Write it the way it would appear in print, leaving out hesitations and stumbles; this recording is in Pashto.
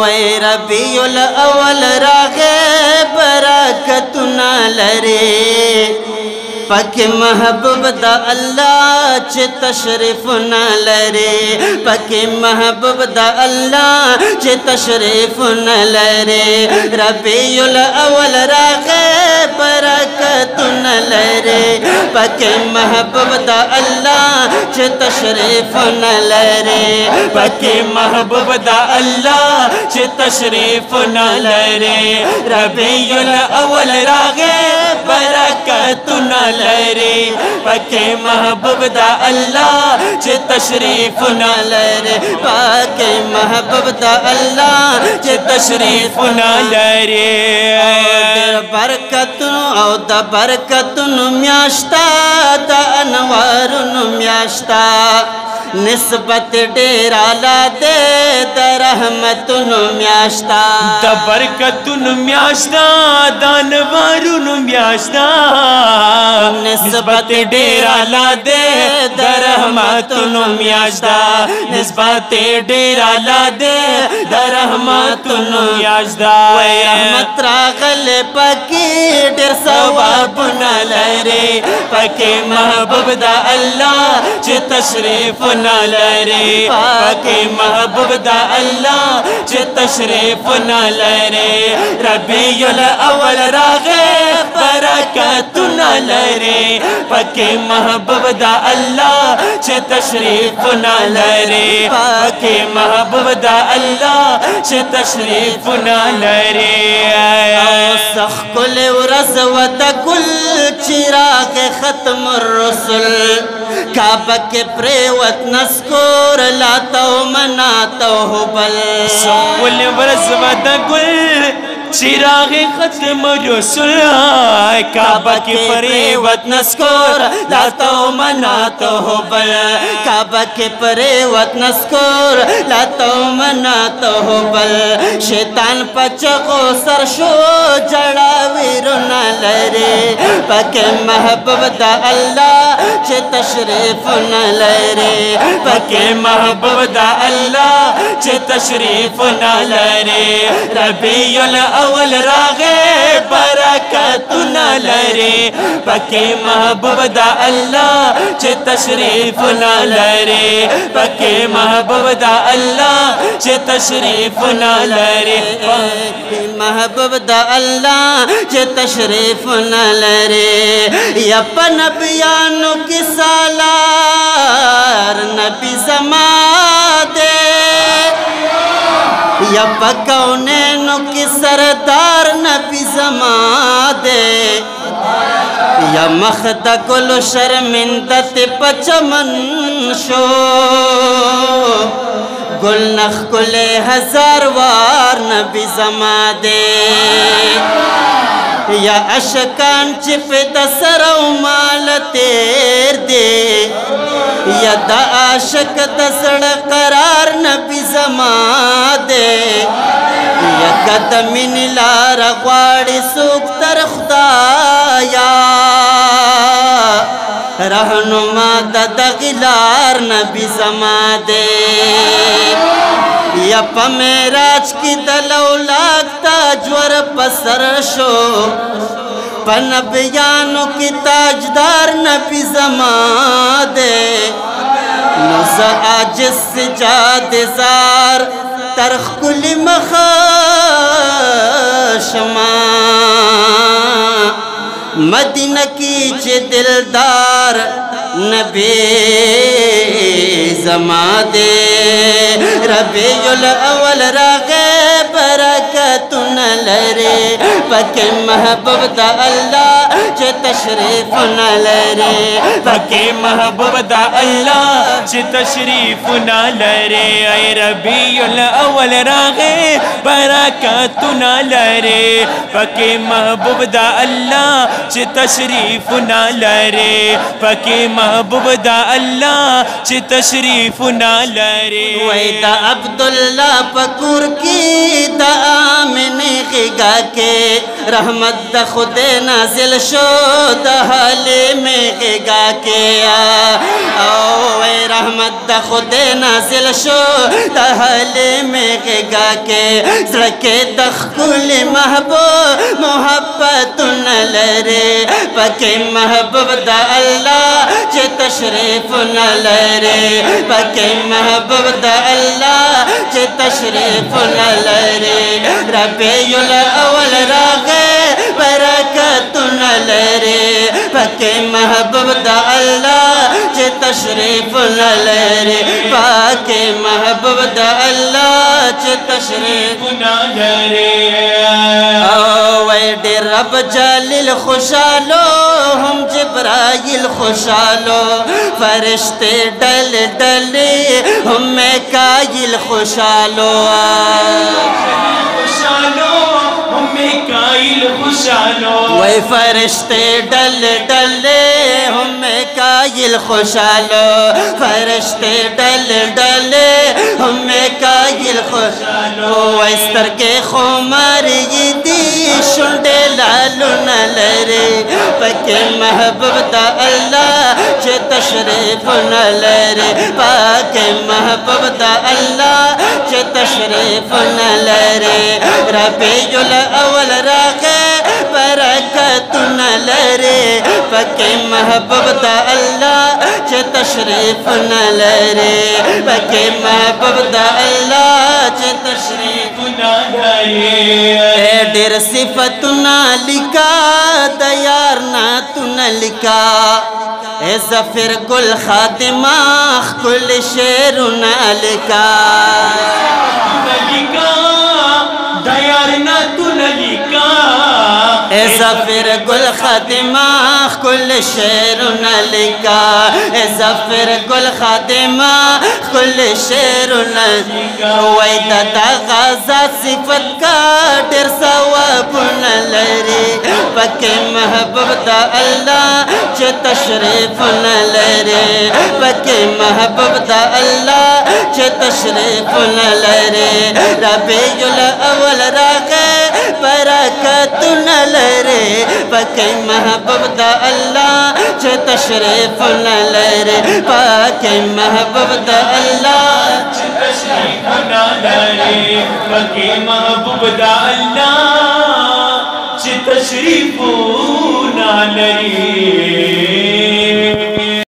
وی ربیع الاول راغے برکتنا لرے پک محبوب دا اللہ چھ تشریف نہ لرے پک محبوب دا اللہ چھ تشریف نہ لرے ربیع الاول راغے برکت نہ لرے پک محبوب دا اللہ چھ تشریف نہ لرے پک محبوب دا اللہ چھ تشریف نہ لرے ربیع الاول راغے برکت نہ لرے پک محبوب دا اللہ چھ تشریف نہ لرے پک محبوب دا اللہ چھ تشریف نہ لرے در برکتن او دا برکتن میاشتا دا انوارن میاشتا نسبت ډیر اعلی دے د رحمتونو میاشتا د برکتونو میاشتا د انوارونو میاشتا نسبت ډیر اعلی دے د رحمتونو میاشتا نسبت ډیر اعلی دے د رحمتونو میاشتا وای رحمت راغل پکې ډیر ثوابونه لري پکې محبوب د الله چې تشریف نہ لرے پاک محبوب دا اللہ چھ تشریف نہ لرے ربیع الاول راغے برکت نہ لرے پاک محبوب دا اللہ چھ تشریف نہ لرے پاک محبوب دا اللہ چھ تشریف نہ لرے سخ کل ورز و تکل چراغ ختم الرسل کعبہ کے پریوت نسکور لاتا و مناتا و حبل سکول ورز و دگل چراغ ختم رسول کعبہ کی پریوت نسکور لاتا و مناتا و حبل کعبہ کی پریوت نسکور لاتا و مناتا و حبل شیطان پچگو سرشو جڑا ویرنا لرے پک محبوب دا اللہ چھ تشریف نہ لرے پک محبوب دا اللہ چھ تشریف نہ لرے ربیع الاول راغے برکت نہ لرے پک محبوب دا اللہ چھ تشریف نہ لرے پک محبوب دا اللہ چھ تشریف نہ لرے محبوب دا اللہ چھ تشریف نہ لرے یپ نبیانو کی سالار نبی زمان دے یپ کونینو کی سردار نبی زمان دے یا مخد گل شرمندت پچمن شو گل نخ گل ہزار وار نبی زمان دے یا اشکان چپ دسر و مال تیر دے یا دا عاشق دسڑ قرار نبی زمان دے یا قدمین لار غواڑی سوک تر خدایا رہنما دا دغلار نبی زمان دے یا پا میراج کی دلولاک تاجور پسر شو پا نبیانو کی تاجدار نبی زمان دے نوزا آجس سجاد زار ترخ کلی مخاشما مدینہ کی چھ دلدار نبی زمان دے ربیع الاول راغے برکت نہ لرے پک محبوب دا اللہ چھ تشریف نہ لرے پک محبوب دا اللہ چھ تشریف نہ لرے اے ربیع الاول راغے برکت نہ لرے پک محبوب دا اللہ چھ تشریف نہ لرے پک محبوب دا اللہ چھ تشریف نہ لرے وی دا عبداللہ پکور کی دا آمن غیگا کے رحمت دا خود نازل شو دا حالے میں غیگا کے اے رحمت دا خود نازل شو دا حالے میں غیگا کے زڑکے دخل محبوب محبت نلرے پکے محبوب دا اللہ چے تشریف نلرے پکے محبوب دا اللہ چے تشریف نلرے ربیع الاول راغے برکت نلرے پکے محبوب دا اللہ چے تشریف نلرے پکے محبوب دا اللہ چے تشریف نلرے وے رب جلیل خوشالو ہم جبرائیل خوشالو فرشتے ڈل ڈلے ہم میکائیل خوشالو وے فرشتے ڈل ڈلے ہم میکائیل خوشالو فرشتے ڈل ڈلے ہم میکائیل خوشالو ویستر کے خمار دی شنڈے لالو نلرے پکے محبوب دا اللہ چے تشریف نلرے پکے محبوب دا اللہ چے تشریف نلرے ربیع الاول راغے برکت نلرے پکے محبوب دا اللہ چے تشریف نلرے پکے محبوب دا اللہ چے تشریف نلرے ڈیر صفت نالکا دیار ناتو نلکا اے زفر گل خاتمہ کل شیر نالکا دیار ناتو نلکا اے زفر گل خاتمہ کل شیر نلکا اے زفر گل خاتمہ کل شیر نلکا ویدہ دا غازہ صفت کا ڈر ثواب نلرے پکے محبوب دا اللہ چے تشریف نلرے پکے محبوب دا اللہ چے تشریف نلرے ربیع الاول راغے برکت نلرے پکے محبوب دا اللہ چے تشریف نلرے پکے محبوب دا اللہ چے تشریف نلرے پکے محبوب دا اللہ چے تشریف نلرے